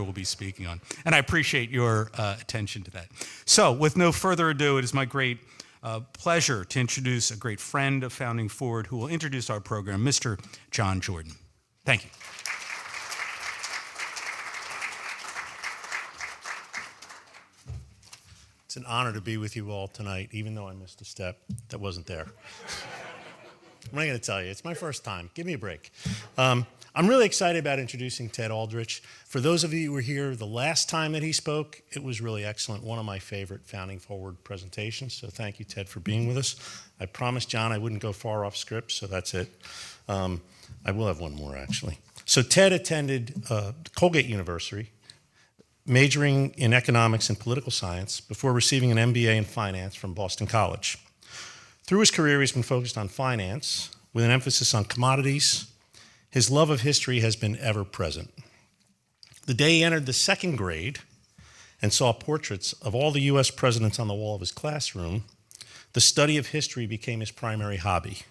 will be speaking on. And I appreciate your attention to that. So with no further ado, it is my great pleasure to introduce a great friend of Founding Forward who will introduce our program, Mr. John Jordan. Thank you. It's an honor to be with you all tonight, even though I missed a step that wasn't there. I'm not going to tell you. It's my first time. Give me a break. I'm really excited about introducing Ted Aldrich. For those of you who were here the last time that he spoke, it was really excellent. One of my favorite Founding Forward presentations. So thank you, Ted, for being with us. I promised John I wouldn't go far off script, so that's it. I will have one more, actually. So Ted attended Colgate University, majoring in economics and political science before receiving an MBA in finance from Boston College. Through his career, he's been focused on finance with an emphasis on commodities. His love of history has been ever present. The day he entered the second grade and saw portraits of all the US presidents on the wall of his classroom, the study of history became his primary hobby.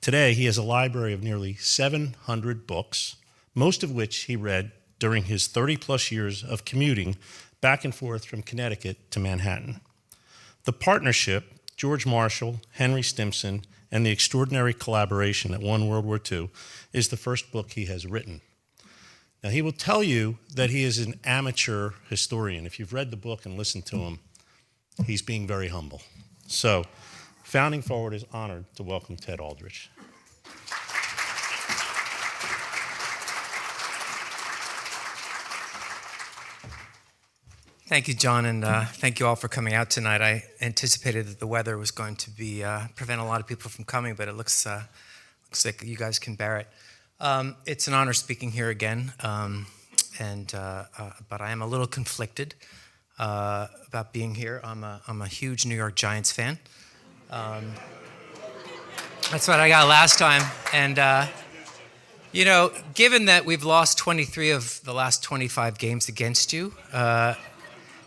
Today, he has a library of nearly 700 books, most of which he read during his 30-plus years of commuting back and forth from Connecticut to Manhattan. The partnership, George Marshall, Henry Stimson, and the extraordinary collaboration that won World War II is the first book he has written. Now, he will tell you that he is an amateur historian. If you've read the book and listened to him, he's being very humble. So, Founding Forward is honored to welcome Ted Aldrich. Thank you, John, and thank you all for coming out tonight. I anticipated that the weather was going to be prevent a lot of people from coming, but it looks like you guys can bear it. It's an honor speaking here again, but I am a little conflicted about being here. I'm a huge New York Giants fan. That's what I got last time, and given that we've lost 23 of the last 25 games against you.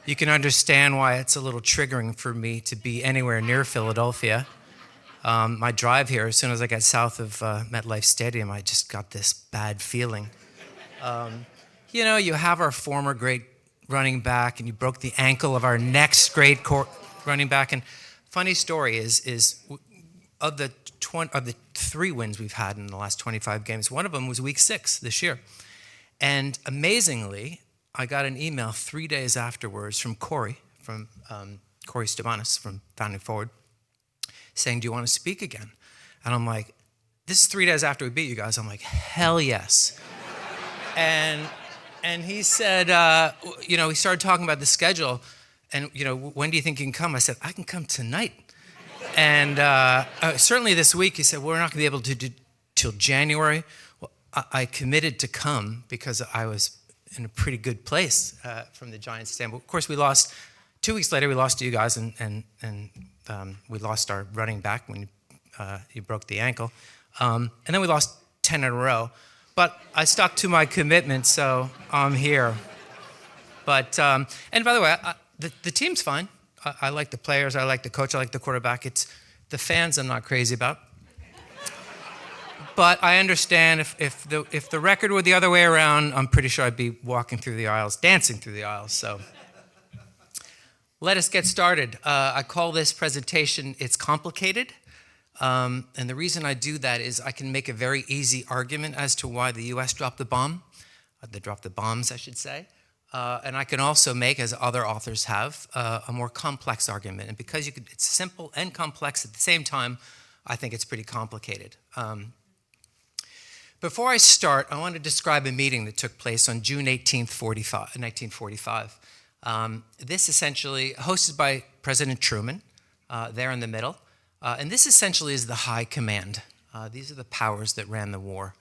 You can understand why it's a little triggering for me to be anywhere near Philadelphia. My drive here, as soon as I got south of MetLife Stadium, I just got this bad feeling. You have our former great running back, and you broke the ankle of our next great running back. And funny story is of the 3 wins we've had in the last 25 games, one of them was week 6 this year. And amazingly, I got an email 3 days afterwards from Corey Stavanis from Founding Forward, saying, "Do you want to speak again?" And I'm like, this is 3 days after we beat you guys. I'm like, hell yes. and he said, he started talking about the schedule, and when do you think you can come? I said, I can come tonight. And certainly this week, he said, we're not going to be able to do till January. Well, I committed to come because I was in a pretty good place from the Giants standpoint. Of course, we lost 2 weeks later. We lost to you guys, and we lost our running back when you broke the ankle, and then we lost 10 in a row. But I stuck to my commitment, so I'm here. But and by the way, the team's fine. I like the players. I like the coach. I like the quarterback. It's the fans I'm not crazy about. But I understand if the record were the other way around, I'm pretty sure I'd be walking through the aisles, dancing through the aisles. So let us get started. I call this presentation, It's Complicated. And the reason I do that is I can make a very easy argument as to why the U.S. dropped the bomb. They dropped the bombs, I should say. And I can also make, as other authors have, a more complex argument. And because it's simple and complex at the same time, I think it's pretty complicated. Before I start, I want to describe a meeting that took place on June 18th, 1945. This essentially, hosted by President Truman, there in the middle. And this essentially is the high command. These are the powers that ran the war.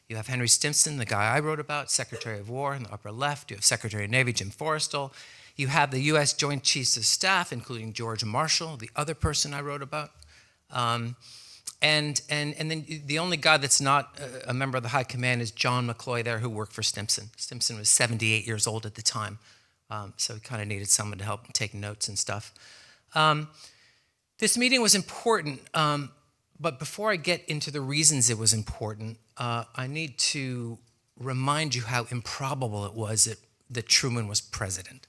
You have Henry Stimson, the guy I wrote about, Secretary of War in the upper left. You have Secretary of Navy Jim Forrestal. You have the U.S. Joint Chiefs of Staff, including George Marshall, the other person I wrote about. And then the only guy that's not a member of the high command is John McCloy there, who worked for Stimson. Stimson was 78 years old at the time, so he kind of needed someone to help him take notes and stuff. This meeting was important, but before I get into the reasons it was important, I need to remind you how improbable it was that Truman was president.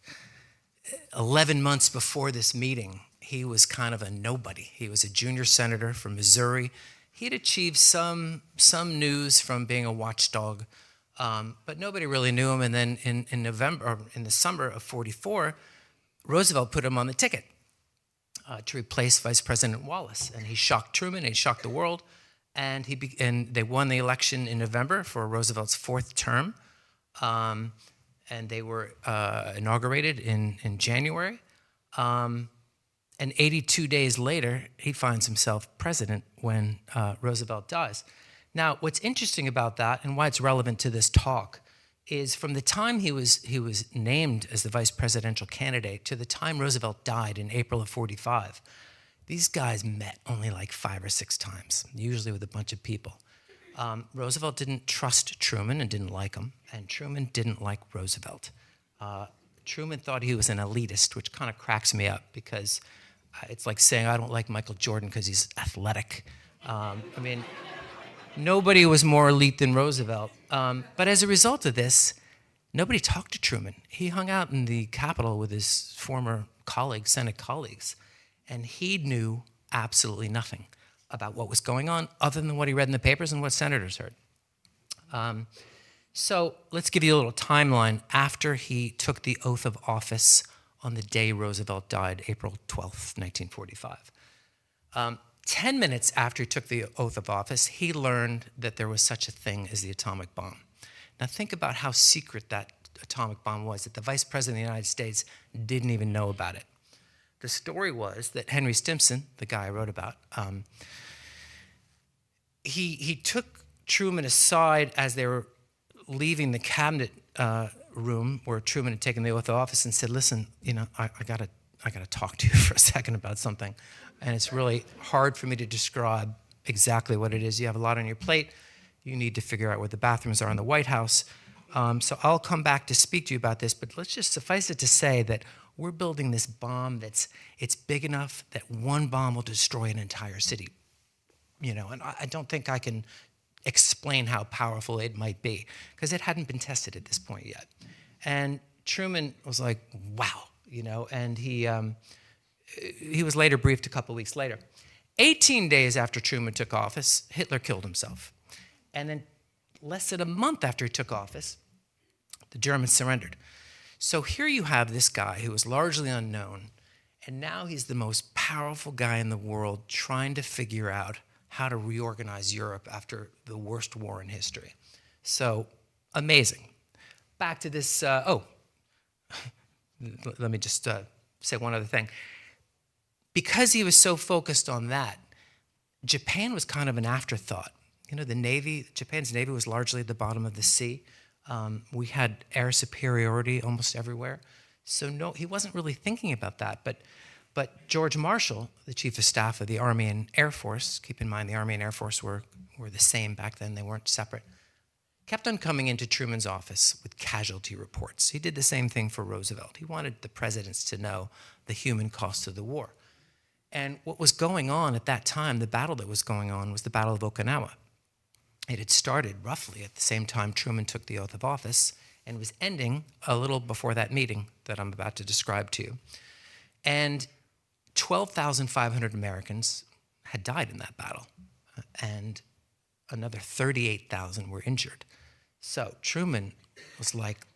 11 months before this meeting, he was kind of a nobody. He was a junior senator from Missouri. He'd achieved some news from being a watchdog, but nobody really knew him. And then in November, or in the summer of '44, Roosevelt put him on the ticket to replace Vice President Wallace, and he shocked Truman. And he shocked the world, and they won the election in November for Roosevelt's fourth term. And they were inaugurated in January. And 82 days later, he finds himself president when Roosevelt dies. Now, what's interesting about that and why it's relevant to this talk is from the time he was named as the vice presidential candidate to the time Roosevelt died in April of '45, these guys met only like 5 or 6 times, usually with a bunch of people. Roosevelt didn't trust Truman and didn't like him, and Truman didn't like Roosevelt. Truman thought he was an elitist, which kind of cracks me up because it's like saying I don't like Michael Jordan because he's athletic. I mean, nobody was more elite than Roosevelt. But as a result of this, nobody talked to Truman. He hung out in the Capitol with his former colleagues, Senate colleagues, and he knew absolutely nothing about what was going on other than what he read in the papers and what senators heard. So let's give you a little timeline after he took the oath of office on the day Roosevelt died, April 12th, 1945. 10 minutes after he took the oath of office, he learned that there was such a thing as the atomic bomb. Now think about how secret that atomic bomb was, that the Vice President of the United States didn't even know about it. The story was that Henry Stimson, the guy I wrote about, he took Truman aside as they were leaving the cabinet room where Truman had taken the oath of office and said, "Listen, I gotta talk to you for a second about something, and it's really hard for me to describe exactly what it is. You have a lot on your plate. You need to figure out where the bathrooms are in the White House. So I'll come back to speak to you about this, but let's just suffice it to say that we're building this bomb it's big enough that one bomb will destroy an entire city. And I don't think I can explain how powerful it might be because it hadn't been tested at this point yet." And Truman was like, "Wow," and he was later briefed a couple weeks later. 18 days after Truman took office, Hitler killed himself. And then less than a month after he took office, the Germans surrendered. So here you have this guy who was largely unknown, and now he's the most powerful guy in the world trying to figure out how to reorganize Europe after the worst war in history. So amazing. Back to this, let me just say one other thing. Because he was so focused on that, Japan was kind of an afterthought. Japan's Navy was largely at the bottom of the sea. We had air superiority almost everywhere. So no, he wasn't really thinking about that. But George Marshall, the Chief of Staff of the Army and Air Force, keep in mind the Army and Air Force were the same back then, they weren't separate, kept on coming into Truman's office with casualty reports. He did the same thing for Roosevelt. He wanted the presidents to know the human cost of the war. And what was going on at that time, the battle that was going on, was the Battle of Okinawa. It had started roughly at the same time Truman took the oath of office and was ending a little before that meeting that I'm about to describe to you. And 12,500 Americans had died in that battle, and another 38,000 were injured. So Truman was like,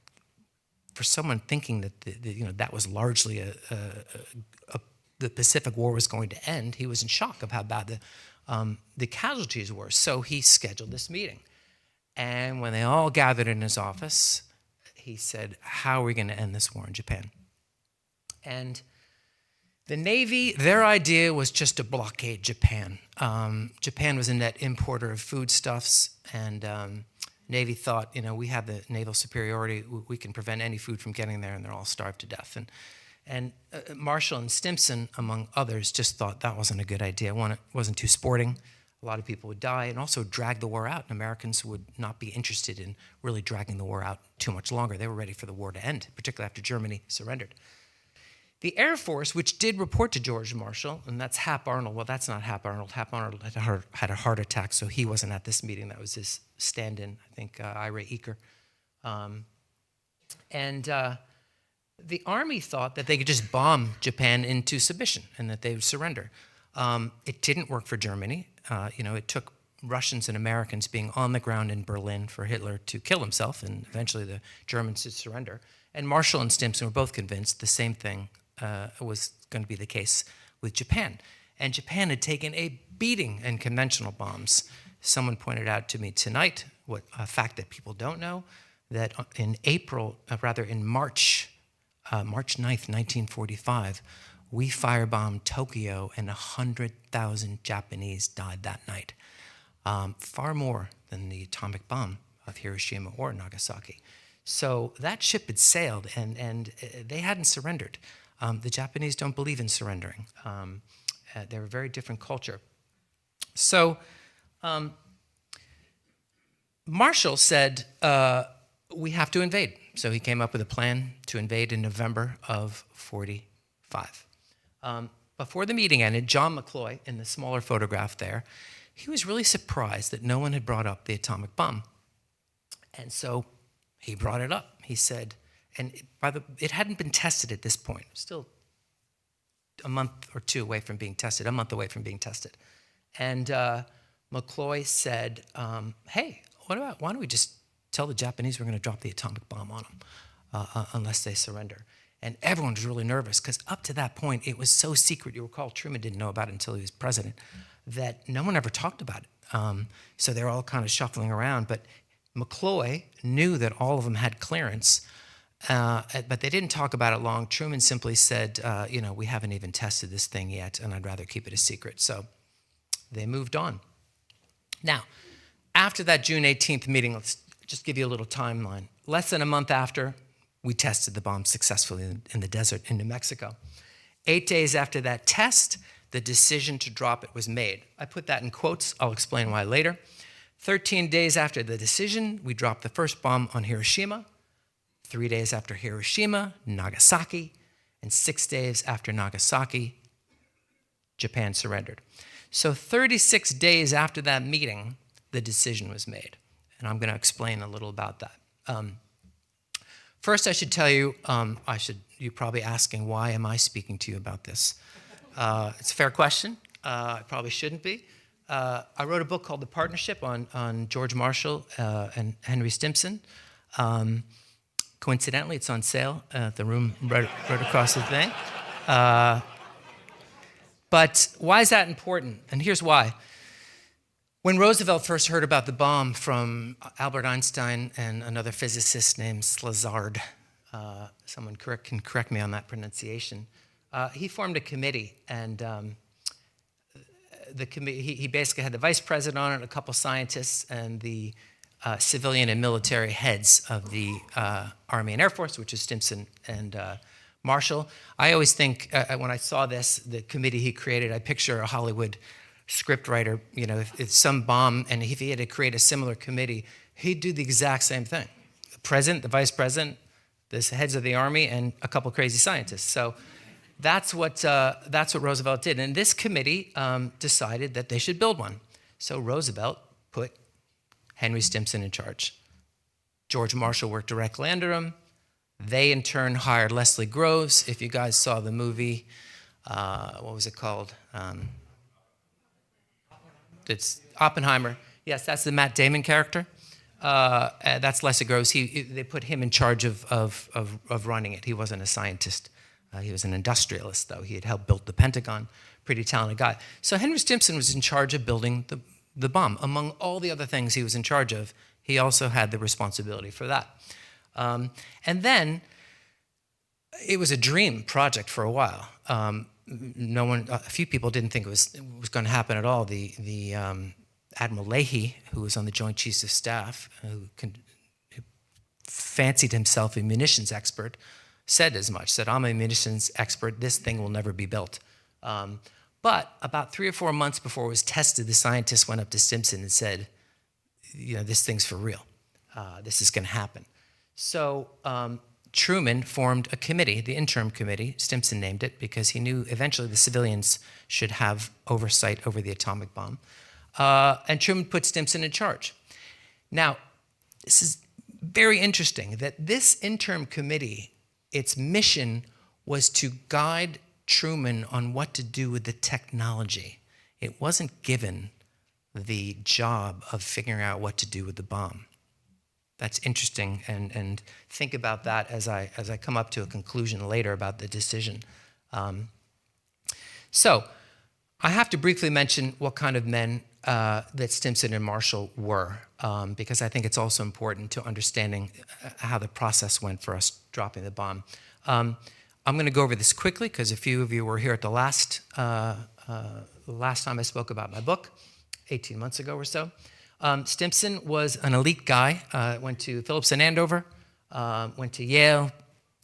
for someone thinking that that was largely the Pacific War was going to end, he was in shock of how bad the casualties were. So he scheduled this meeting. And when they all gathered in his office, he said, "How are we going to end this war in Japan?" And the Navy, their idea was just to blockade Japan. Japan was a net importer of foodstuffs, and Navy thought, we have the naval superiority, we can prevent any food from getting there, and they're all starved to death. And Marshall and Stimson, among others, just thought that wasn't a good idea. One, it wasn't too sporting. A lot of people would die, and also drag the war out, and Americans would not be interested in really dragging the war out too much longer. They were ready for the war to end, particularly after Germany surrendered. The Air Force, which did report to George Marshall, and that's Hap Arnold. Well, that's not Hap Arnold. Hap Arnold had a heart attack, so he wasn't at this meeting. That was his stand-in, I think, Ira Eaker. The Army thought that they could just bomb Japan into submission and that they would surrender. It didn't work for Germany. It took Russians and Americans being on the ground in Berlin for Hitler to kill himself, and eventually the Germans to surrender. And Marshall and Stimson were both convinced the same thing was going to be the case with Japan. And Japan had taken a beating in conventional bombs. Someone pointed out to me tonight, a fact that people don't know, that in March 9th, 1945, we firebombed Tokyo and 100,000 Japanese died that night. Far more than the atomic bomb of Hiroshima or Nagasaki. So that ship had sailed and they hadn't surrendered. The Japanese don't believe in surrendering. They're a very different culture. So Marshall said, we have to invade. So he came up with a plan to invade in November of 45. Before the meeting ended, John McCloy, in the smaller photograph there, he was really surprised that no one had brought up the atomic bomb. And so he brought it up. He said, and it hadn't been tested at this point. Still a month or two away from being tested, a month away from being tested. And McCloy said, hey, why don't we just tell the Japanese we're going to drop the atomic bomb on them unless they surrender. And everyone was really nervous because up to that point, it was so secret. You recall Truman didn't know about it until he was president, that no one ever talked about it. So they're all kind of shuffling around. But McCloy knew that all of them had clearance, but they didn't talk about it long. Truman simply said, we haven't even tested this thing yet, and I'd rather keep it a secret. So they moved on. Now, after that June 18th meeting, let's just give you a little timeline. Less than a month after, we tested the bomb successfully in the desert in New Mexico. 8 days after that test, the decision to drop it was made. I put that in quotes. I'll explain why later. 13 days after the decision, we dropped the first bomb on Hiroshima. 3 days after Hiroshima, Nagasaki. And 6 days after Nagasaki, Japan surrendered. So 36 days after that meeting, the decision was made. And I'm going to explain a little about that. First, I should tell you, you're probably asking, why am I speaking to you about this? It's a fair question. I probably shouldn't be. I wrote a book called The Partnership on George Marshall and Henry Stimson. Coincidentally, it's on sale at the room right across the thing. But why is that important? And here's why. When Roosevelt first heard about the bomb from Albert Einstein and another physicist named Slazard, someone can correct me on that pronunciation, he formed a committee, and the committee, he basically had the vice president on it, a couple scientists, and the civilian and military heads of the Army and Air Force, which is Stimson and Marshall. I always think, when I saw this, the committee he created, I picture a Hollywood scriptwriter, if some bomb, and if he had to create a similar committee, he'd do the exact same thing. The president, the vice president, the heads of the Army, and a couple crazy scientists. So that's what Roosevelt did. And this committee decided that they should build one. So Roosevelt put Henry Stimson in charge. George Marshall worked directly under him. They, in turn, hired Leslie Groves. If you guys saw the movie, what was it called? It's Oppenheimer. Yes, that's the Matt Damon character. That's Leslie Groves. They put him in charge of running it. He wasn't a scientist. He was an industrialist, though. He had helped build the Pentagon. Pretty talented guy. So Henry Stimson was in charge of building the bomb. Among all the other things he was in charge of, he also had the responsibility for that. And then it was a dream project for a while. A few people didn't think it was going to happen at all. The Admiral Leahy, who was on the Joint Chiefs of Staff, who fancied himself a munitions expert, said as much, said, I'm a munitions expert, this thing will never be built. But about 3 or 4 months before it was tested, the scientists went up to Stimson and said, this thing's for real. This is going to happen. So Truman formed a committee, the interim committee. Stimson named it because he knew eventually the civilians should have oversight over the atomic bomb. And Truman put Stimson in charge. Now, this is very interesting that this interim committee, its mission was to guide Truman on what to do with the technology. It wasn't given the job of figuring out what to do with the bomb. That's interesting, and think about that as I come up to a conclusion later about the decision. So I have to briefly mention what kind of men that Stimson and Marshall were, because I think it's also important to understanding how the process went for us dropping the bomb. I'm going to go over this quickly because a few of you were here at the last time I spoke about my book, 18 months ago or so. Stimson was an elite guy, went to Phillips and Andover, went to Yale,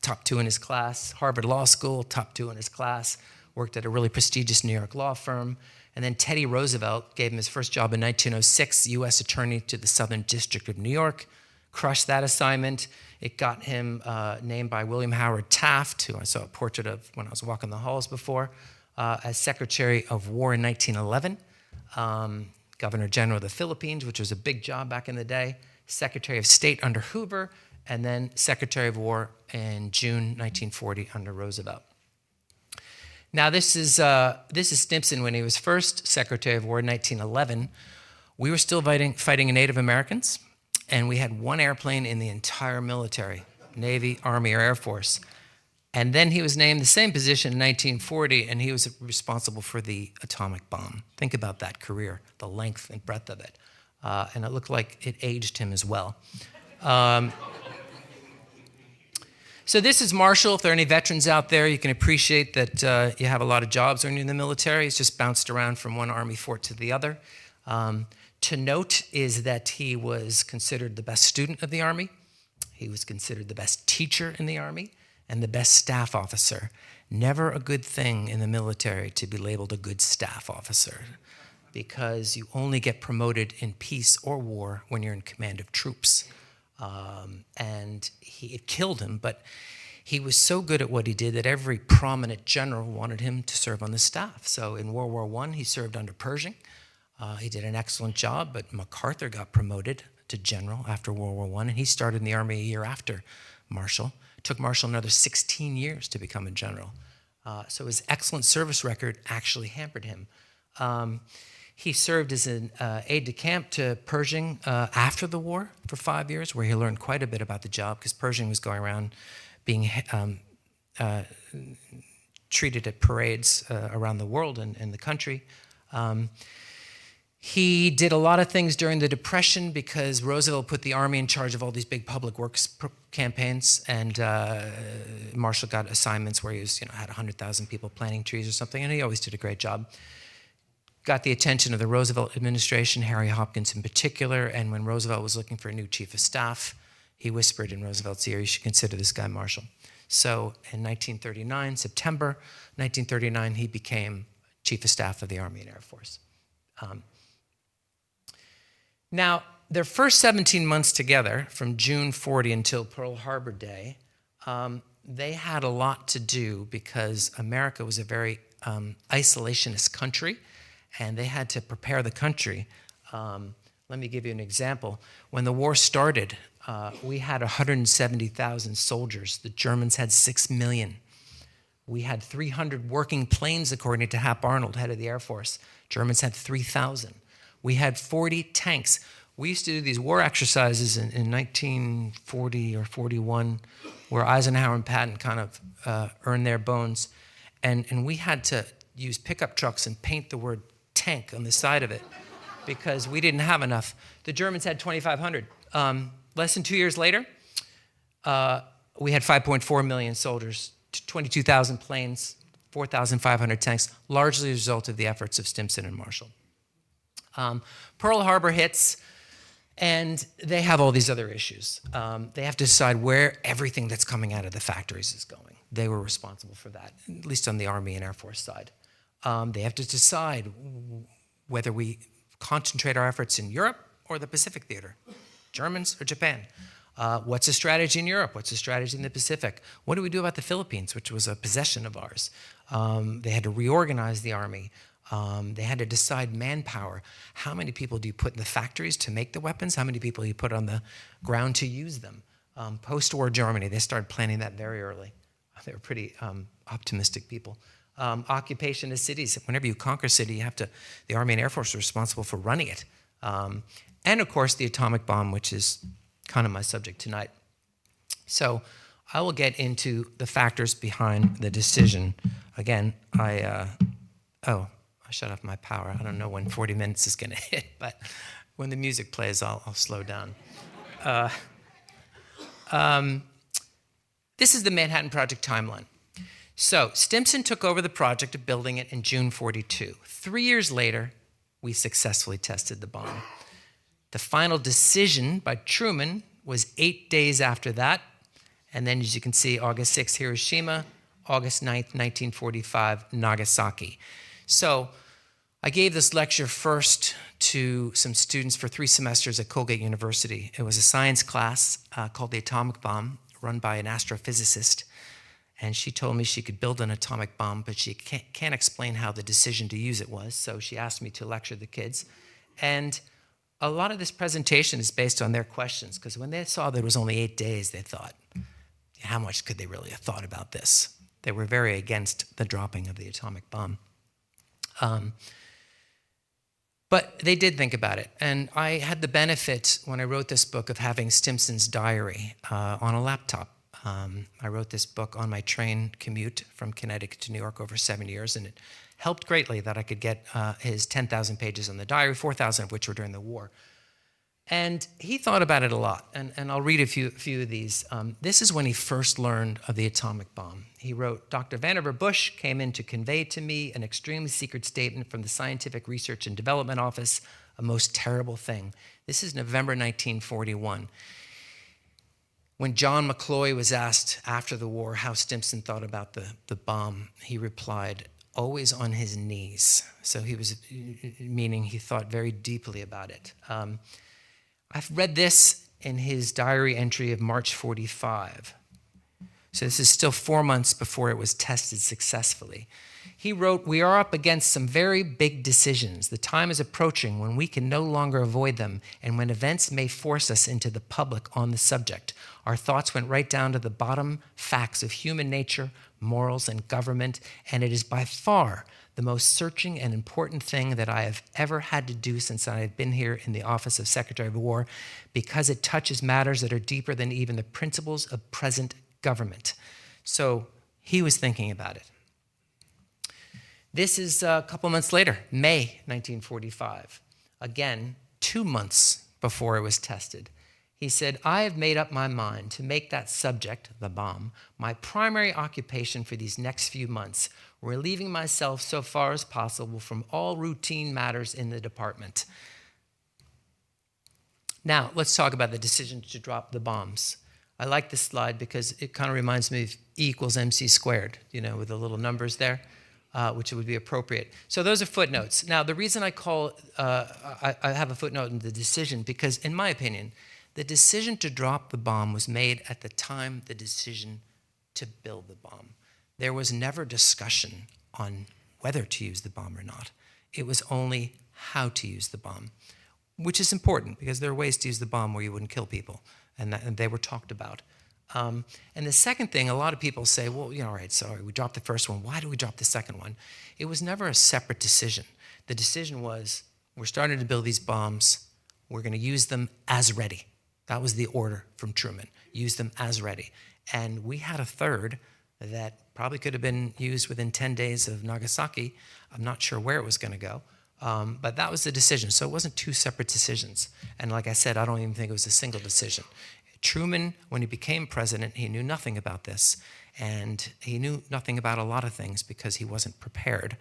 top 2 in his class, Harvard Law School, top 2 in his class, worked at a really prestigious New York law firm, and then Teddy Roosevelt gave him his first job in 1906, U.S. Attorney to the Southern District of New York, crushed that assignment. It got him named by William Howard Taft, who I saw a portrait of when I was walking the halls before, as Secretary of War in 1911. Governor General of the Philippines, which was a big job back in the day, Secretary of State under Hoover, and then Secretary of War in June 1940 under Roosevelt. Now, this is Stimson when he was first Secretary of War in 1911. We were still fighting Native Americans, and we had one airplane in the entire military, Navy, Army, or Air Force. And then he was named the same position in 1940, and he was responsible for the atomic bomb. Think about that career, the length and breadth of it. And it looked like it aged him as well. So this is Marshall. If there are any veterans out there, you can appreciate that you have a lot of jobs when you're in the military. He's just bounced around from one Army fort to the other. To note is that he was considered the best student of the Army. He was considered the best teacher in the Army and the best staff officer. Never a good thing in the military to be labeled a good staff officer, because you only get promoted in peace or war when you're in command of troops. And it killed him, but he was so good at what he did that every prominent general wanted him to serve on the staff. So in World War I, he served under Pershing. He did an excellent job, but MacArthur got promoted to general after World War I, and he started in the Army a year after Marshall. It took Marshall another 16 years to become a general. So his excellent service record actually hampered him. He served as an aide-de-camp to Pershing after the war for 5 years, where he learned quite a bit about the job, because Pershing was going around being treated at parades around the world and in the country. He did a lot of things during the Depression because Roosevelt put the Army in charge of all these big public works campaigns, and Marshall got assignments where he was, had 100,000 people planting trees or something, and he always did a great job. Got the attention of the Roosevelt administration, Harry Hopkins in particular, and when Roosevelt was looking for a new chief of staff, he whispered in Roosevelt's ear, you should consider this guy Marshall. So in 1939, September 1939, he became chief of staff of the Army and Air Force. Now, their first 17 months together, from June 40 until Pearl Harbor Day, they had a lot to do because America was a very isolationist country, and they had to prepare the country. Let me give you an example. When the war started, we had 170,000 soldiers. The Germans had 6 million. We had 300 working planes, according to Hap Arnold, head of the Air Force. Germans had 3,000. We had 40 tanks. We used to do these war exercises in 1940 or 41, where Eisenhower and Patton kind of earned their bones. And we had to use pickup trucks and paint the word tank on the side of it because we didn't have enough. The Germans had 2,500. Less than 2 years later, we had 5.4 million soldiers, 22,000 planes, 4,500 tanks, largely a result of the efforts of Stimson and Marshall. Pearl Harbor hits, and they have all these other issues. They have to decide where everything that's coming out of the factories is going. They were responsible for that, at least on the Army and Air Force side. They have to decide whether we concentrate our efforts in Europe or the Pacific Theater, Germans or Japan. What's the strategy in Europe? What's the strategy in the Pacific? What do we do about the Philippines, which was a possession of ours? They had to reorganize the army. They had to decide manpower. How many people do you put in the factories to make the weapons? How many people do you put on the ground to use them? Post-war Germany, they started planning that very early. They were pretty optimistic people. Occupation of cities. Whenever you conquer a city, the Army and Air Force are responsible for running it. And of course, the atomic bomb, which is kind of my subject tonight. So I will get into the factors behind the decision. Again, I shut off my power. I don't know when 40 minutes is going to hit, but when the music plays, I'll slow down. This is the Manhattan Project timeline. So Stimson took over the project of building it in June 42. 3 years later, we successfully tested the bomb. The final decision by Truman was 8 days after that. And then, as you can see, August 6th, Hiroshima, August 9th, 1945, Nagasaki. So I gave this lecture first to some students for 3 semesters at Colgate University. It was a science class called The Atomic Bomb, run by an astrophysicist. And she told me she could build an atomic bomb, but she can't explain how the decision to use it was. So she asked me to lecture the kids. And a lot of this presentation is based on their questions, because when they saw that it was only 8 days, they thought, how much could they really have thought about this? They were very against the dropping of the atomic bomb. But they did think about it. And I had the benefit, when I wrote this book, of having Stimson's diary on a laptop. I wrote this book on my train commute from Connecticut to New York over 7 years, and it helped greatly that I could get his 10,000 pages on the diary, 4,000 of which were during the war. And he thought about it a lot, and I'll read a few of these. This is when he first learned of the atomic bomb. He wrote, Dr. Vannevar Bush came in to convey to me an extremely secret statement from the Scientific Research and Development Office, a most terrible thing. This is November 1941. When John McCloy was asked after the war how Stimson thought about the bomb, he replied, always on his knees. So he was, meaning he thought very deeply about it. I've read this in his diary entry of March 45. So this is still 4 months before it was tested successfully. He wrote, we are up against some very big decisions. The time is approaching when we can no longer avoid them and when events may force us into the public on the subject. Our thoughts went right down to the bottom facts of human nature, morals, and government, and it is by far the most searching and important thing that I have ever had to do since I have been here in the office of Secretary of War, because it touches matters that are deeper than even the principles of present government. So he was thinking about it. This is a couple months later, May 1945. Again, 2 months before it was tested. He said, I have made up my mind to make that subject, the bomb, my primary occupation for these next few months, relieving myself so far as possible from all routine matters in the department. Now, let's talk about the decision to drop the bombs. I like this slide because it kind of reminds me of E equals MC squared, with the little numbers there, which would be appropriate. So those are footnotes. Now, the reason I have a footnote in the decision, because in my opinion, the decision to drop the bomb was made at the time the decision to build the bomb. There was never discussion on whether to use the bomb or not. It was only how to use the bomb, which is important because there are ways to use the bomb where you wouldn't kill people, and they were talked about. And the second thing, a lot of people say, well, all right, sorry, we dropped the first one. Why do we drop the second one? It was never a separate decision. The decision was, we're starting to build these bombs. We're going to use them as ready. That was the order from Truman. Use them as ready. And we had a third that probably could have been used within 10 days of Nagasaki. I'm not sure where it was going to go. But that was the decision. So it wasn't 2 separate decisions. And like I said, I don't even think it was a single decision. Truman, when he became president, he knew nothing about this. And he knew nothing about a lot of things because he wasn't prepared.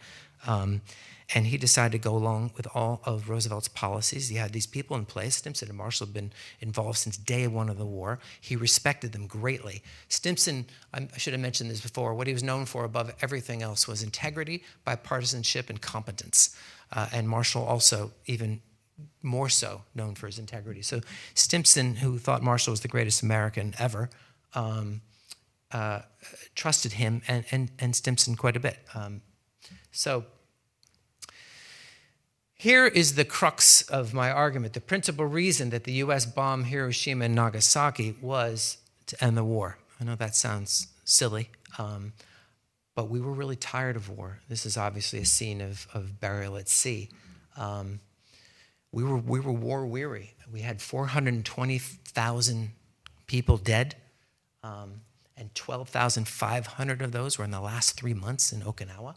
And he decided to go along with all of Roosevelt's policies. He had these people in place. Stimson and Marshall had been involved since day one of the war. He respected them greatly. Stimson, I should have mentioned this before, what he was known for above everything else was integrity, bipartisanship, and competence. And Marshall also even more so known for his integrity. So Stimson, who thought Marshall was the greatest American ever, trusted him and Stimson quite a bit. So here is the crux of my argument. The principal reason that the U.S. bombed Hiroshima and Nagasaki was to end the war. I know that sounds silly, but we were really tired of war. This is obviously a scene of burial at sea. We were war weary. We had 420,000 people dead, and 12,500 of those were in the last 3 months in Okinawa.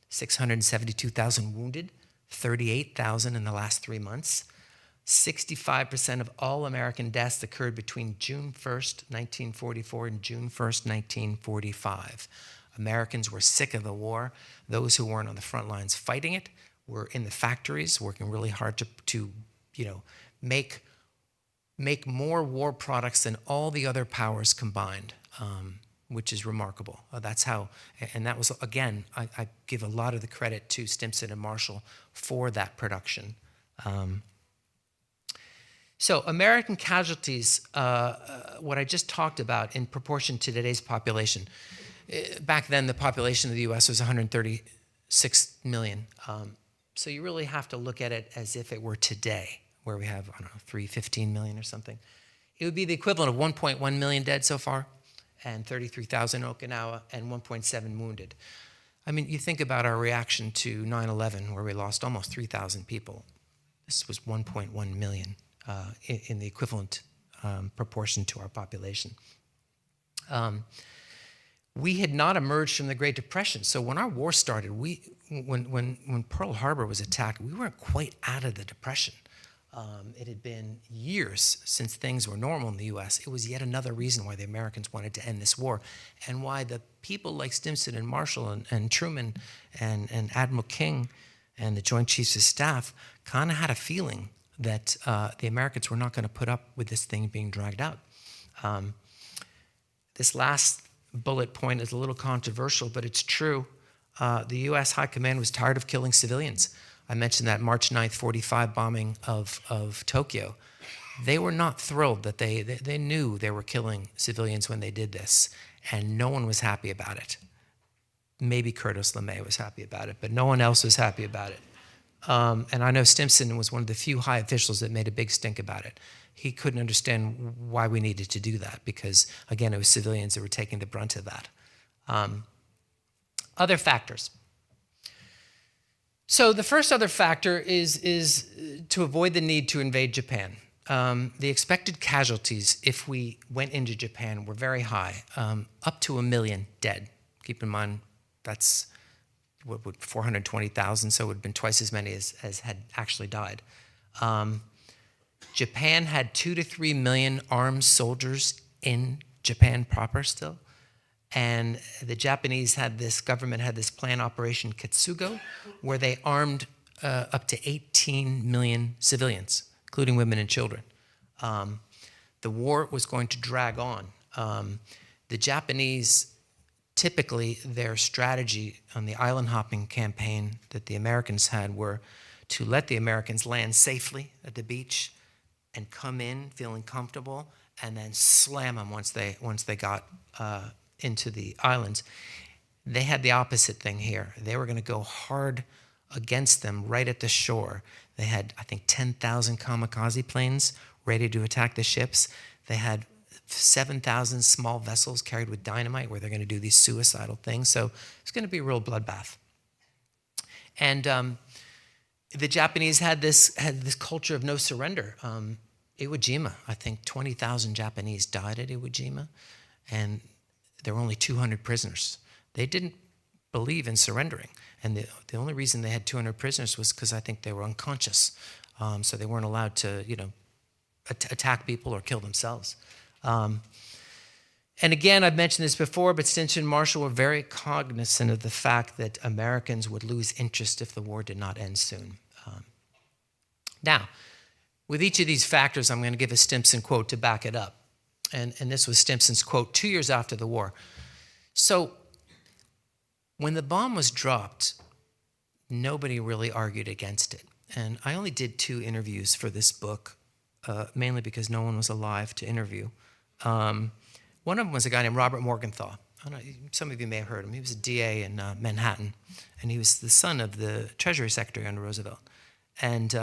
672,000 wounded, 38,000 in the last 3 months. 65% of all American deaths occurred between June 1st, 1944 and June 1st, 1945. Americans were sick of the war. Those who weren't on the front lines fighting it were in the factories working really hard to make more war products than all the other powers combined, which is remarkable. That's how, and that was, again, I give a lot of the credit to Stimson and Marshall for that production. So American casualties, what I just talked about in proportion to today's population. Back then, the population of the U.S. was 136 million. So you really have to look at it as if it were today, where we have, 315 million or something. It would be the equivalent of 1.1 million dead so far, and 33,000 in Okinawa, and 1.7 wounded. I mean, you think about our reaction to 9/11, where we lost almost 3,000 people. This was 1.1 million in the equivalent proportion to our population. We had not emerged from the Great Depression. So when our war started, when Pearl Harbor was attacked, we weren't quite out of the Depression. It had been years since things were normal in the U.S. It was yet another reason why the Americans wanted to end this war, and why the people like Stimson and Marshall and Truman and Admiral King and the Joint Chiefs of Staff kind of had a feeling that the Americans were not going to put up with this thing being dragged out. This last bullet point is a little controversial, but it's true. The U.S. High Command was tired of killing civilians. I mentioned that March 9th, 45 bombing of Tokyo. They were not thrilled that they knew they were killing civilians when they did this, and no one was happy about it. Maybe Curtis LeMay was happy about it, but no one else was happy about it. And I know Stimson was one of the few high officials that made a big stink about it. He couldn't understand why we needed to do that because, again, it was civilians that were taking the brunt of that. Other factors. So the first other factor is to avoid the need to invade Japan. The expected casualties if we went into Japan were very high, up to 1 million dead. Keep in mind, that's 420,000, so it would have been twice as many as had actually died. Japan had 2 to 3 million armed soldiers in Japan proper still. And the Japanese government had this plan, Operation Kitsugo, where they armed up to 18 million civilians, including women and children. The war was going to drag on. The Japanese, typically their strategy on the island hopping campaign that the Americans had were to let the Americans land safely at the beach and come in feeling comfortable and then slam them once they got into the islands. They had the opposite thing here. They were going to go hard against them right at the shore. They had, I think, 10,000 kamikaze planes ready to attack the ships. They had 7,000 small vessels carried with dynamite where they're going to do these suicidal things. So it's going to be a real bloodbath. And the Japanese had this culture of no surrender. Iwo Jima, I think 20,000 Japanese died at Iwo Jima, and there were only 200 prisoners. They didn't believe in surrendering, and the only reason they had 200 prisoners was because I think they were unconscious, so they weren't allowed to, attack people or kill themselves. And again, I've mentioned this before, but Stimson and Marshall were very cognizant of the fact that Americans would lose interest if the war did not end soon. Now, with each of these factors, I'm going to give a Stimson quote to back it up. And this was Stimson's quote 2 years after the war. So when the bomb was dropped, nobody really argued against it. and I only did 2 interviews for this book, mainly because no one was alive to interview. One of them was a guy named Robert Morgenthau. I don't know, some of you may have heard him. He was a DA in Manhattan, and he was the son of the Treasury Secretary under Roosevelt. And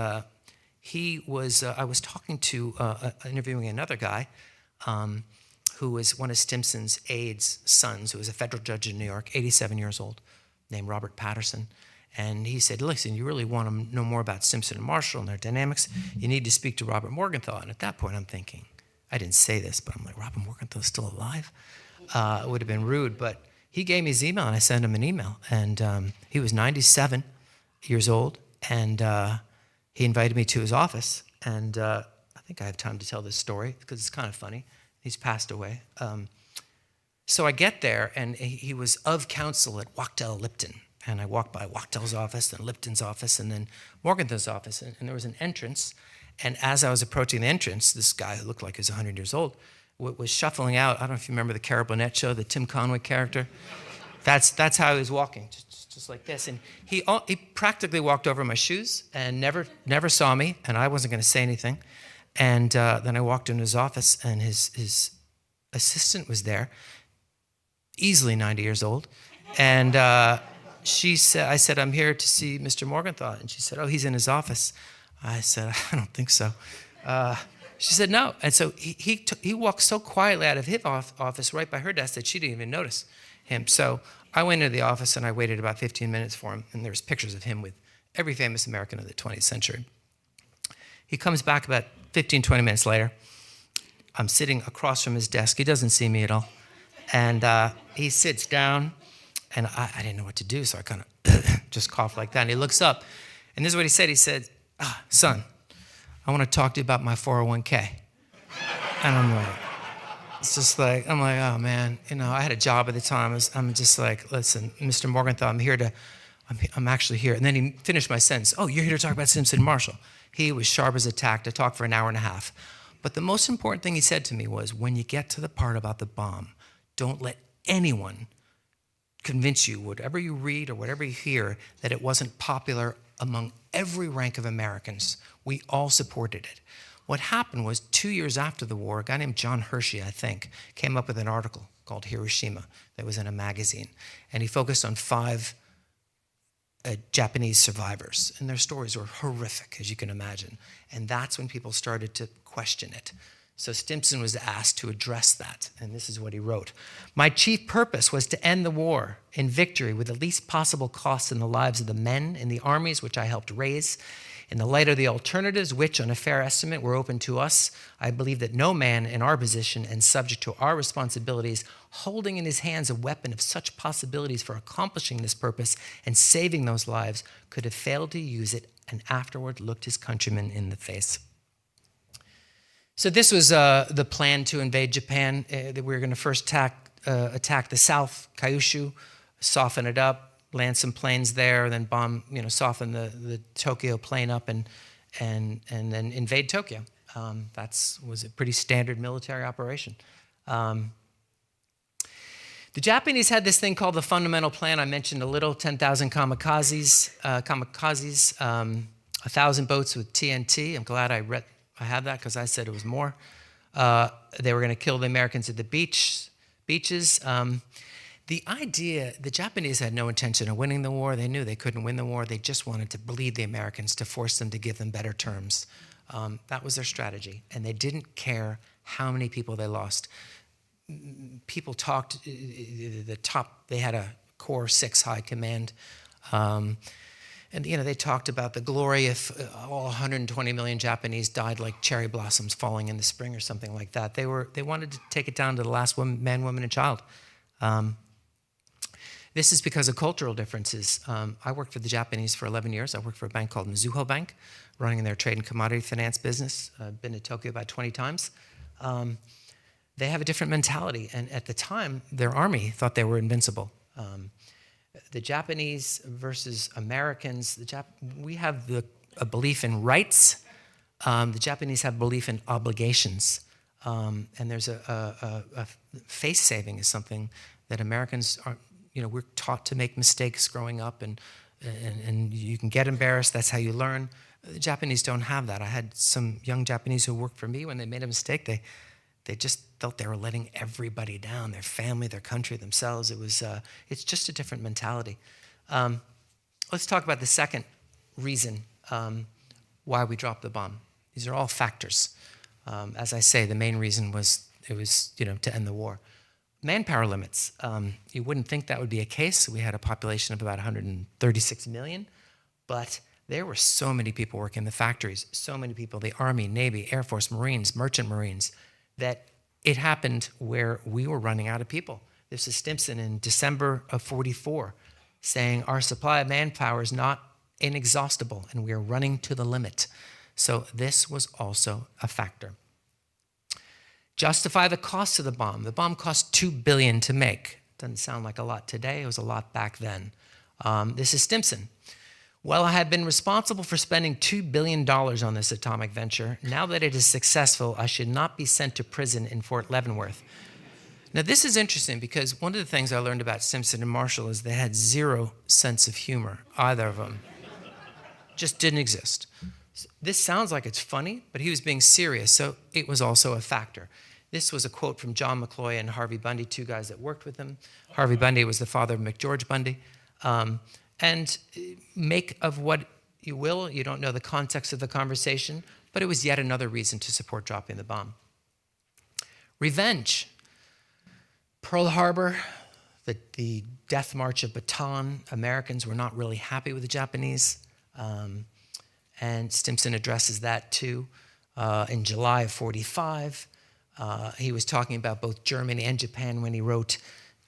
he was, I was talking to, interviewing another guy who was one of Stimson's aide's sons, who was a federal judge in New York, 87 years old, named Robert Patterson. And he said, listen, you really want to know more about Stimson and Marshall and their dynamics, you need to speak to Robert Morgenthau. And at that point, I'm thinking, I didn't say this, but I'm like, Robert Morgenthau's still alive? It would have been rude, but he gave me his email, and I sent him an email. And he was 97 years old, and he invited me to his office. And I think I have time to tell this story because it's kind of funny. He's passed away. So I get there, and he was of counsel at Wachtell Lipton. And I walked by Wachtell's office, and Lipton's office, and then Morgenthau's office. And there was an entrance. And as I was approaching the entrance, this guy who looked like he was 100 years old was shuffling out. I don't know if you remember the Carol Burnett show, the Tim Conway character. That's how he was walking, just like this. And he practically walked over my shoes and never saw me, and I wasn't going to say anything. And then I walked into his office, and his assistant was there, easily 90 years old. And I said, I'm here to see Mr. Morgenthau. And she said, oh, he's in his office. I said, I don't think so. She said, no. And so he walked so quietly out of his office right by her desk that she didn't even notice him. So I went into the office, and I waited about 15 minutes for him. And there's pictures of him with every famous American of the 20th century. He comes back about 15, 20 minutes later. I'm sitting across from his desk. He doesn't see me at all. And he sits down, and I didn't know what to do, so I kind of just coughed like that. And he looks up, and this is what he said. He said, son, I want to talk to you about my 401k. And I'm like, oh man, I had a job at the time. I'm just like, listen, Mr. Morgenthau, I'm actually here. And then he finished my sentence. Oh, you're here to talk about Stimson and Marshall. He was sharp as a tack to talk for an hour and a half. But the most important thing he said to me was, when you get to the part about the bomb, don't let anyone convince you, whatever you read or whatever you hear, that it wasn't popular among every rank of Americans. We all supported it. What happened was 2 years after the war, a guy named John Hershey, I think, came up with an article called Hiroshima that was in a magazine. And he focused on 5 Japanese survivors. And their stories were horrific, as you can imagine. And that's when people started to question it. So Stimson was asked to address that, and this is what he wrote. My chief purpose was to end the war in victory with the least possible cost in the lives of the men in the armies which I helped raise. In the light of the alternatives, which, on a fair estimate, were open to us, I believe that no man in our position and subject to our responsibilities, holding in his hands a weapon of such possibilities for accomplishing this purpose and saving those lives, could have failed to use it and afterward looked his countrymen in the face. So this was the plan to invade Japan. That we were going to first attack the South, Kyushu, soften it up, land some planes there, then bomb, soften the Tokyo plane up, and then invade Tokyo. That was a pretty standard military operation. The Japanese had this thing called the fundamental plan. I mentioned a little, 10,000 kamikazes, 1,000 boats with TNT. I'm glad I have that because I said it was more. They were going to kill the Americans at the beaches. The idea, the Japanese had no intention of winning the war. They knew they couldn't win the war. They just wanted to bleed the Americans to force them to give them better terms. That was their strategy. And they didn't care how many people they lost. People talked, they had a Corps 6 high command. And they talked about the glory if all 120 million Japanese died like cherry blossoms falling in the spring or something like that. They wanted to take it down to the last man, woman, and child. This is because of cultural differences. I worked for the Japanese for 11 years. I worked for a bank called Mizuho Bank, running their trade and commodity finance business. I've been to Tokyo about 20 times. They have a different mentality, and at the time, their army thought they were invincible. The Japanese versus Americans, we have a belief in rights. The Japanese have belief in obligations. And there's a face saving is something that Americans are, we're taught to make mistakes growing up, and you can get embarrassed. That's how you learn. The Japanese don't have that. I had some young Japanese who worked for me. When they made a mistake, they just felt they were letting everybody down, their family, their country, themselves. It's just a different mentality. Let's talk about the second reason why we dropped the bomb. These are all factors. As I say, the main reason was to end the war. Manpower limits. You wouldn't think that would be a case. We had a population of about 136 million, but there were so many people working in the factories, so many people, the Army, Navy, Air Force, Marines, Merchant Marines, that it happened where we were running out of people. This is Stimson in December of 44 saying our supply of manpower is not inexhaustible and we are running to the limit. So this was also a factor. Justify the cost of the bomb. The bomb cost $2 billion to make. Doesn't sound like a lot today. It was a lot back then. This is Stimson. Well, I have been responsible for spending $2 billion on this atomic venture. Now that it is successful, I should not be sent to prison in Fort Leavenworth. Now, this is interesting because one of the things I learned about Stimson and Marshall is they had zero sense of humor, either of them. Just didn't exist. This sounds like it's funny, but he was being serious, so it was also a factor. This was a quote from John McCloy and Harvey Bundy, two guys that worked with him. Harvey Bundy was the father of McGeorge Bundy. And make of what you will, you don't know the context of the conversation, but it was yet another reason to support dropping the bomb. Revenge. Pearl Harbor, the death march of Bataan, Americans were not really happy with the Japanese. And Stimson addresses that too. In July of 45, he was talking about both Germany and Japan when he wrote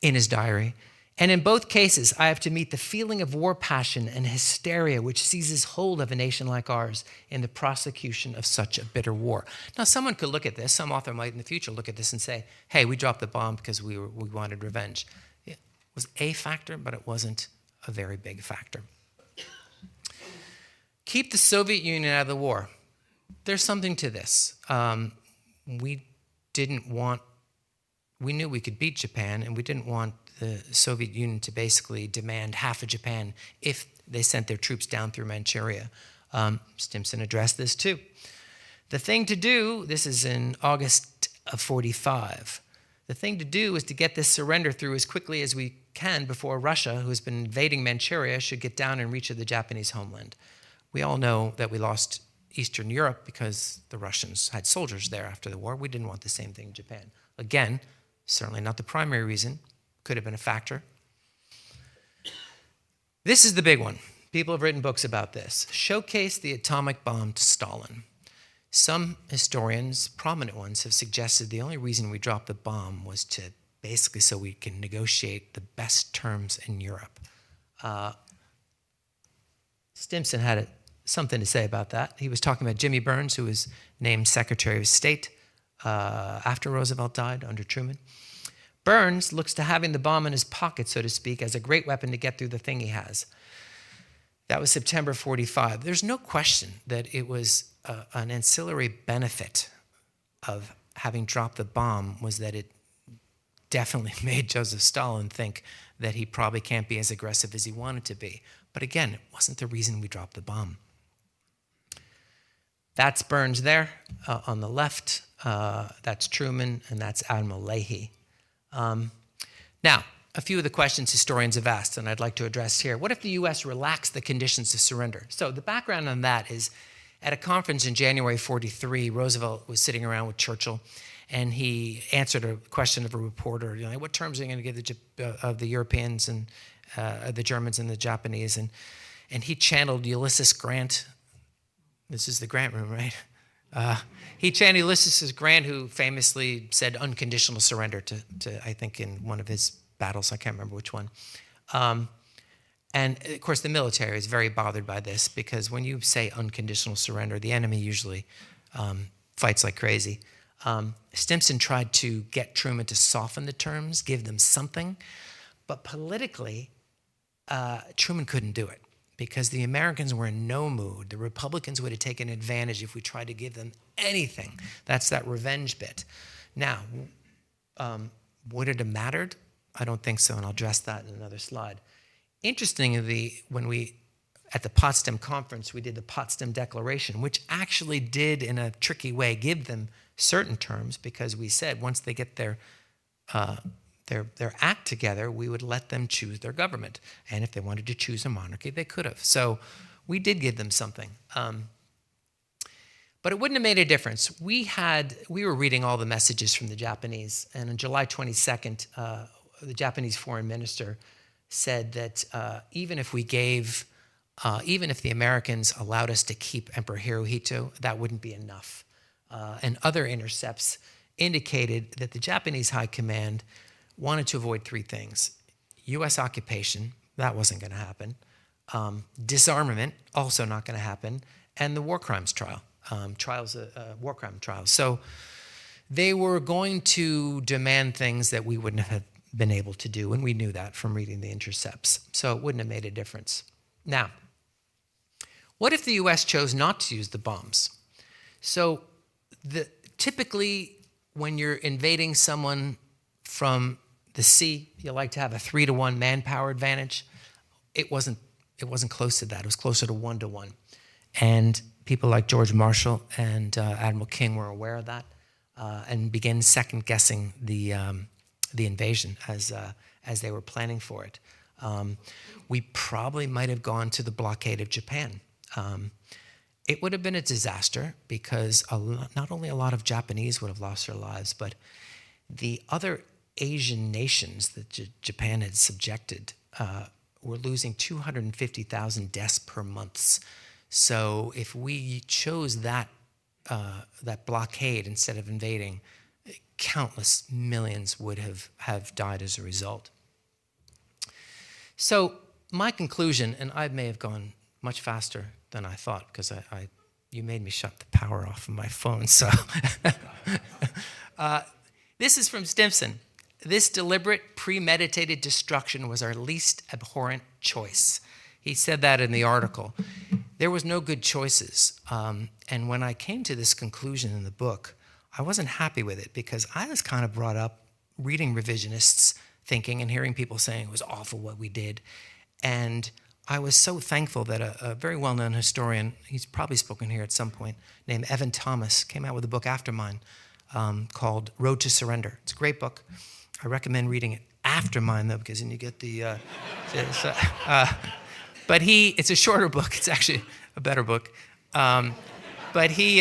in his diary, and in both cases, I have to meet the feeling of war passion and hysteria which seizes hold of a nation like ours in the prosecution of such a bitter war. Now, someone could look at this, some author might in the future look at this and say, hey, we dropped the bomb because we wanted revenge. It was a factor, but it wasn't a very big factor. Keep the Soviet Union out of the war. There's something to this. We knew we could beat Japan, and we didn't want the Soviet Union to basically demand half of Japan if they sent their troops down through Manchuria. Stimson addressed this too. The thing to do, this is in August of 45, the thing to do is to get this surrender through as quickly as we can before Russia, who has been invading Manchuria, should get down in reach of the Japanese homeland. We all know that we lost Eastern Europe because the Russians had soldiers there after the war. We didn't want the same thing in Japan. Again, certainly not the primary reason. Could have been a factor. This is the big one. People have written books about this. Showcase the atomic bomb to Stalin. Some historians, prominent ones, have suggested the only reason we dropped the bomb was to basically so we can negotiate the best terms in Europe. Stimson had something to say about that. He was talking about Jimmy Burns, who was named Secretary of State after Roosevelt died under Truman. Burns looks to having the bomb in his pocket, so to speak, as a great weapon to get through the thing he has. That was September 45. There's no question that it was an ancillary benefit of having dropped the bomb was that it definitely made Joseph Stalin think that he probably can't be as aggressive as he wanted to be. But again, it wasn't the reason we dropped the bomb. That's Burns there on the left. That's Truman, and that's Admiral Leahy. Now, a few of the questions historians have asked, and I'd like to address here. What if the U.S. relaxed the conditions of surrender? So the background on that is, at a conference in January 43, Roosevelt was sitting around with Churchill, and he answered a question of a reporter, what terms are you going to give of the Europeans and the Germans and the Japanese? And he channeled Ulysses Grant. This is the Grant room, right? He channeled Ulysses Grant, who famously said unconditional surrender to I think, in one of his battles. I can't remember which one. And, of course, the military is very bothered by this because when you say unconditional surrender, the enemy usually fights like crazy. Stimson tried to get Truman to soften the terms, give them something. But politically, Truman couldn't do it because the Americans were in no mood. The Republicans would have taken advantage if we tried to give them anything. That's that revenge bit. Now, would it have mattered? I don't think so, and I'll address that in another slide. Interestingly, when we at the Potsdam Conference, we did the Potsdam Declaration, which actually did, in a tricky way, give them certain terms, because we said once they get their act together, we would let them choose their government. And if they wanted to choose a monarchy, they could have. So we did give them something. But it wouldn't have made a difference. We were reading all the messages from the Japanese, and on July 22nd, the Japanese foreign minister said that even if the Americans allowed us to keep Emperor Hirohito, that wouldn't be enough. And other intercepts indicated that the Japanese High Command wanted to avoid three things: U.S. occupation, that wasn't going to happen; disarmament, also not going to happen; and the war crimes trial, war crime trials. So they were going to demand things that we wouldn't have been able to do, and we knew that from reading the intercepts. So it wouldn't have made a difference. Now, what if the U.S. chose not to use the bombs? So typically, when you're invading someone from the sea, you like to have a 3-to-1 manpower advantage. It wasn't close to that. It was closer to 1-to-1. And people like George Marshall and Admiral King were aware of that and began second-guessing the invasion as they were planning for it. We probably might have gone to the blockade of Japan. It would have been a disaster, because not only a lot of Japanese would have lost their lives, but the other Asian nations that Japan had subjected were losing 250,000 deaths per month. So if we chose that blockade instead of invading, countless millions would have died as a result. So my conclusion, and I may have gone much faster than I thought, because you made me shut the power off of my phone. So this is from Stimson. This deliberate, premeditated destruction was our least abhorrent choice. He said that in the article. There was no good choices. And when I came to this conclusion in the book, I wasn't happy with it, because I was kind of brought up reading revisionists thinking and hearing people saying it was awful what we did. And I was so thankful that a very well-known historian, he's probably spoken here at some point, named Evan Thomas, came out with a book after mine called Road to Surrender. It's a great book. I recommend reading it after mine, though, because then you get the... but it's a shorter book. It's actually a better book. But he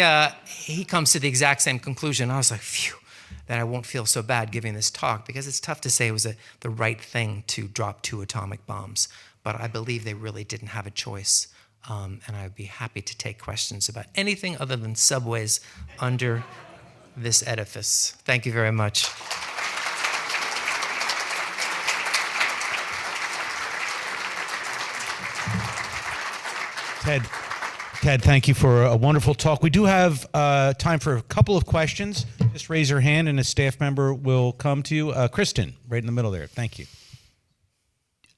comes to the exact same conclusion. I was like, phew, that I won't feel so bad giving this talk, because it's tough to say it was the right thing to drop 2 atomic bombs. But I believe they really didn't have a choice. And I'd be happy to take questions about anything other than subways under this edifice. Thank you very much. Ted, thank you for a wonderful talk. We do have time for a couple of questions. Just raise your hand and a staff member will come to you. Kristen, right in the middle there. Thank you.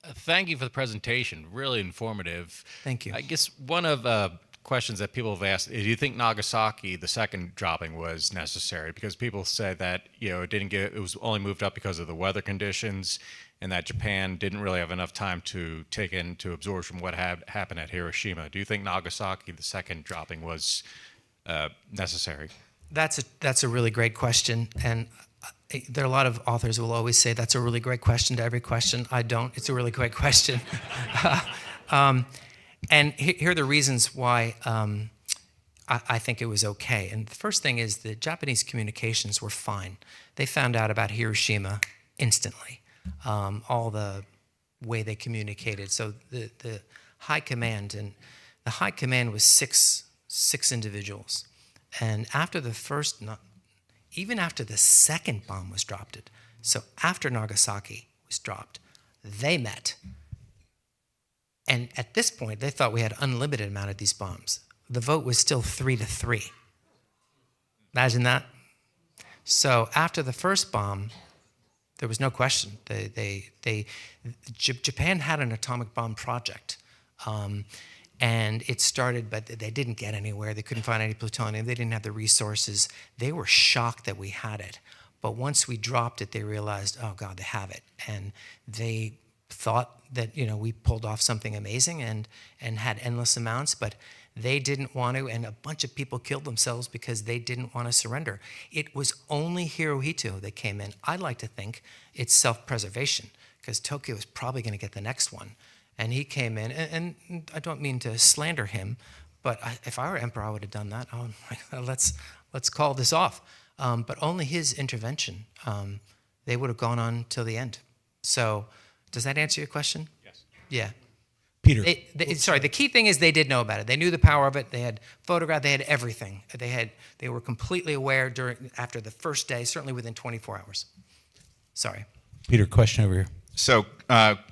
Thank you for the presentation. Really informative. Thank you. I guess one of the questions that people have asked is, do you think Nagasaki, the second dropping, was necessary? Because people said that it was only moved up because of the weather conditions, and that Japan didn't really have enough time to take into absorption what happened at Hiroshima. Do you think Nagasaki, the second dropping, was necessary? That's a really great question, and there are a lot of authors who will always say that's a really great question to every question. I don't. It's a really great question. And here are the reasons why I think it was okay. And the first thing is the Japanese communications were fine. They found out about Hiroshima instantly, all the way they communicated. So the high command, and the high command was six individuals. And after the first, even after the second bomb was dropped, so after Nagasaki was dropped, they met. And at this point, they thought we had unlimited amount of these bombs. The vote was still 3-3. Imagine that. So after the first bomb, there was no question. Japan had an atomic bomb project. And it started, but they didn't get anywhere. They couldn't find any plutonium. They didn't have the resources. They were shocked that we had it. But once we dropped it, they realized, oh God, they have it. And they thought that, we pulled off something amazing and had endless amounts, but they didn't want to, and a bunch of people killed themselves because they didn't want to surrender. It was only Hirohito that came in. I like to think it's self-preservation, because Tokyo is probably going to get the next one. And he came in, and I don't mean to slander him, but if I were emperor, I would have done that. Oh, my God, let's call this off. But only his intervention, they would have gone on till the end. So does that answer your question? Yes. Yeah. Peter. The key thing is they did know about it. They knew the power of it. They had photographed. They had everything. They were completely aware after the first day, certainly within 24 hours. Sorry. Peter, question over here. So,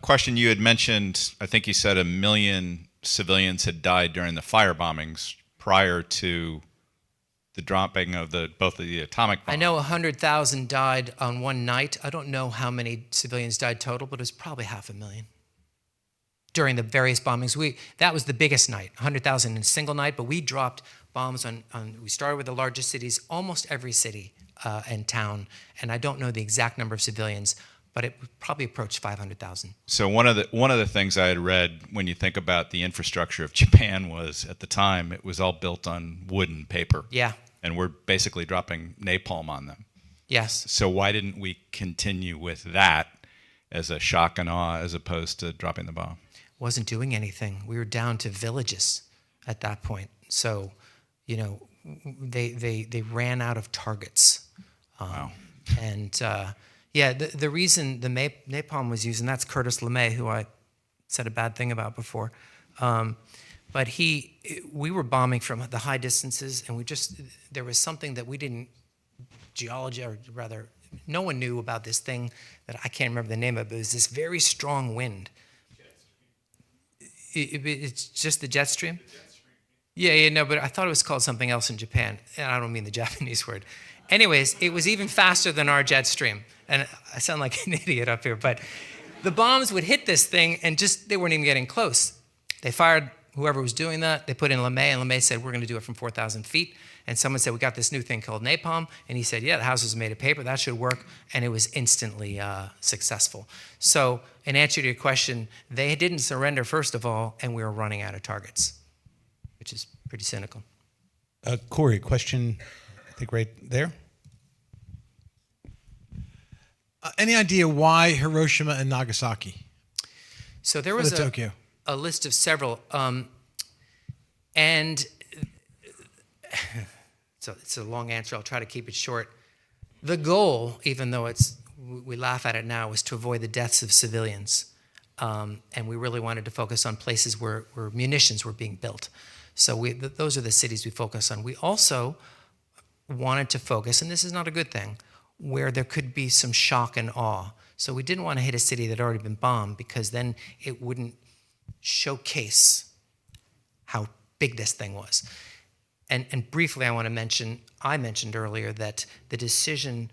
question, you had mentioned, I think you said 1 million civilians had died during the fire bombings prior to the dropping of both of the atomic bombs. I know 100,000 died on one night. I don't know how many civilians died total, but it was probably 500,000 during the various bombings. That was the biggest night, 100,000 in a single night, but we dropped bombs we started with the largest cities, almost every city and town, and I don't know the exact number of civilians, but it probably approached 500,000. So one of the things I had read when you think about the infrastructure of Japan was, at the time, it was all built on wood and paper. Yeah. And we're basically dropping napalm on them. Yes. So why didn't we continue with that as a shock and awe as opposed to dropping the bomb? Wasn't doing anything. We were down to villages at that point. So, they ran out of targets. Wow. And the reason the napalm was used, and that's Curtis LeMay, who I said a bad thing about before. But we were bombing from the high distances, and there was something that we didn't, geology, or rather, no one knew about this thing that I can't remember the name of, but it was this very strong wind. It's just the jet stream? Yeah, no, but I thought it was called something else in Japan, and I don't mean the Japanese word. Anyways, it was even faster than our jet stream, and I sound like an idiot up here, but the bombs would hit this thing, and they weren't even getting close. They fired whoever was doing that. They put in LeMay, and LeMay said, we're going to do it from 4,000 feet. And someone said, we got this new thing called napalm. And he said, yeah, the house was made of paper. That should work. And it was instantly successful. So in answer to your question, they didn't surrender, first of all, and we were running out of targets, which is pretty cynical. Corey, question, I think right there. Any idea why Hiroshima and Nagasaki? So there was Tokyo. A list of several, and so it's a long answer. I'll try to keep it short. The goal, even though we laugh at it now, was to avoid the deaths of civilians, and we really wanted to focus on places where munitions were being built. So those are the cities we focus on. We also wanted to focus, and this is not a good thing, where there could be some shock and awe. So we didn't want to hit a city that had already been bombed, because then it wouldn't showcase how big this thing was. And briefly, I mentioned earlier that the decision,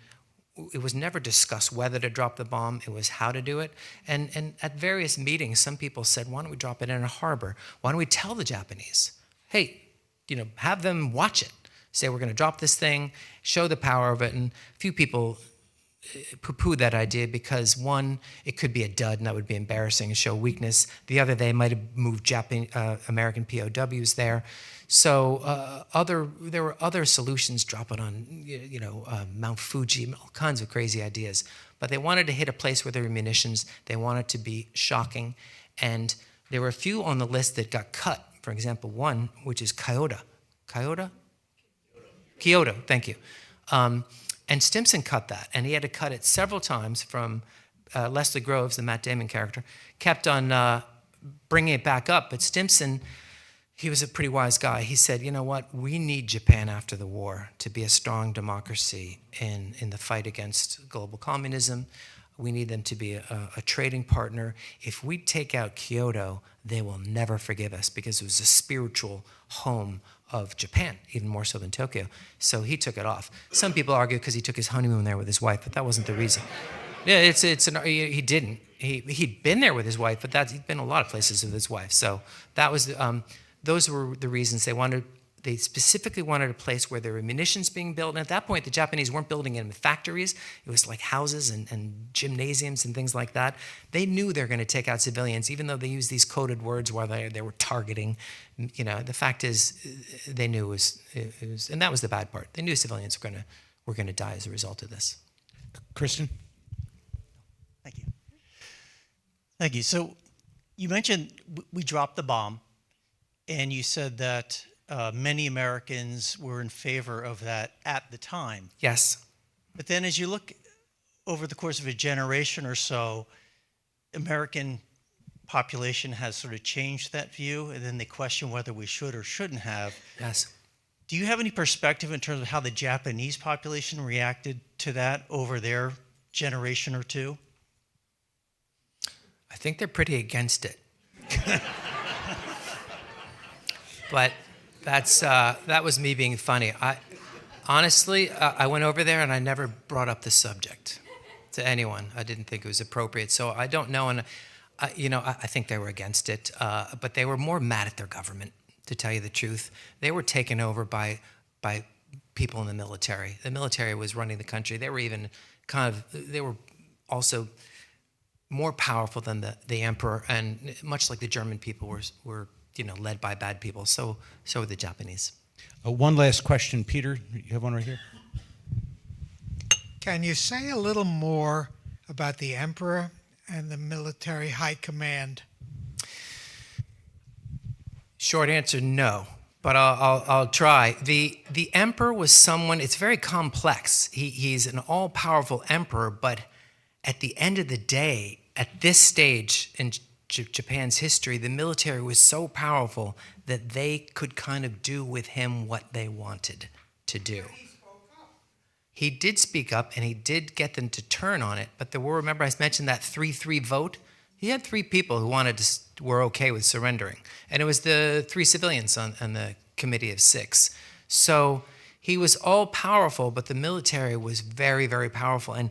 it was never discussed whether to drop the bomb, it was how to do it. And at various meetings, some people said, why don't we drop it in a harbor? Why don't we tell the Japanese, hey, have them watch it. Say we're going to drop this thing, show the power of it. And a few people poo-pooed that idea because, one, it could be a dud and that would be embarrassing and show weakness. The other, they might have moved American POWs there. So there were other solutions, drop it on Mount Fuji, all kinds of crazy ideas. But they wanted to hit a place where there were munitions. They wanted to be shocking. And there were a few on the list that got cut. For example, one, which is Kyoto, thank you. And Stimson cut that, and he had to cut it several times from Leslie Groves, the Matt Damon character, kept on bringing it back up. But Stimson, he was a pretty wise guy. He said, you know what, we need Japan after the war to be a strong democracy in the fight against global communism. We need them to be a trading partner. If we take out Kyoto, they will never forgive us, because it was a spiritual home of Japan, even more so than Tokyo. So he took it off. Some people argue because he took his honeymoon there with his wife, but that wasn't the reason. Yeah, he didn't. He'd been there with his wife, but he'd been a lot of places with his wife. So that was those were the reasons they wanted they specifically wanted a place where there were munitions being built. And at that point, the Japanese weren't building it in factories. It was like houses and gymnasiums and things like that. They knew they were going to take out civilians, even though they used these coded words while they were targeting. You know, the fact is, they knew it was, and that was the bad part. They knew civilians were going to die as a result of this. Kristen? Thank you. Thank you. So you mentioned we dropped the bomb, and you said that many Americans were in favor of that at the time. Yes. But then as you look over the course of a generation or so, American population has sort of changed that view, and then they question whether we should or shouldn't have. Yes. Do you have any perspective in terms of how the Japanese population reacted to that over their generation or two? I think they're pretty against it. But that was me being funny. Honestly, I went over there and I never brought up the subject to anyone. I didn't think it was appropriate. So I don't know. And, I think they were against it. But they were more mad at their government, to tell you the truth. They were taken over by people in the military. The military was running the country. They were even they were also more powerful than the emperor. And much like the German people were led by bad people. So were the Japanese. One last question, Peter. You have one right here. Can you say a little more about the emperor and the military high command? Short answer, no. But I'll try. The emperor was someone. It's very complex. He's an all-powerful emperor, but at the end of the day, at this stage in Japan's history, the military was so powerful that they could kind of do with him what they wanted to do. He did speak up, and he did get them to turn on it. But remember I mentioned that 3-3 vote? He had 3 people who were okay with surrendering. And it was the 3 civilians on the committee of 6. So he was all powerful, but the military was very, very powerful. And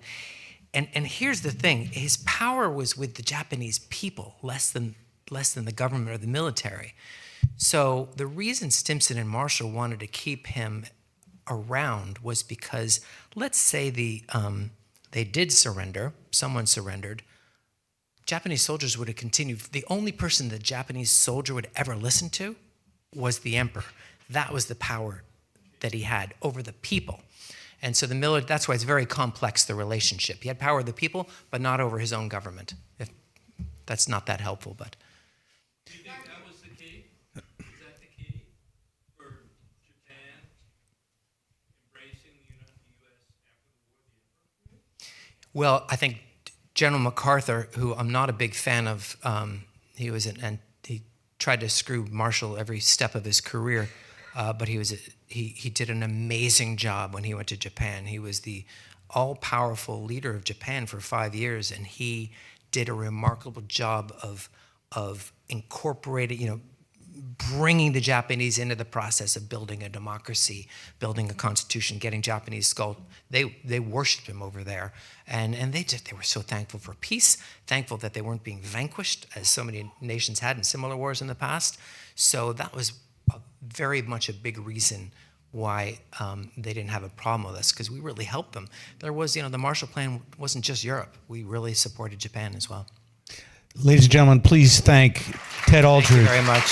here's the thing, his power was with the Japanese people, less than the government or the military. So the reason Stimson and Marshall wanted to keep him around was because, let's say they did surrender, someone surrendered, Japanese soldiers would have continued. The only person the Japanese soldier would ever listen to was the emperor. That was the power that he had over the people. And so that's why it's very complex, the relationship. He had power of the people, but not over his own government. That's not that helpful, but. Do you think that was the key? Is that the key for Japan embracing the U.S. after the war? Well, I think General MacArthur, who I'm not a big fan of, and he tried to screw Marshall every step of his career, but he did an amazing job when he went to Japan. He was the all-powerful leader of Japan for 5 years, and he did a remarkable job of incorporating, bringing the Japanese into the process of building a democracy, building a constitution, getting Japanese skull. They worshipped him over there, and they were so thankful for peace, thankful that they weren't being vanquished, as so many nations had in similar wars in the past. So that was very much a big reason why they didn't have a problem with us, because we really helped them. There was, the Marshall Plan wasn't just Europe. We really supported Japan as well. Ladies and gentlemen, please thank Ted Aldrich. Thank you very much.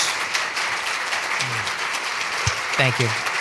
Thank you.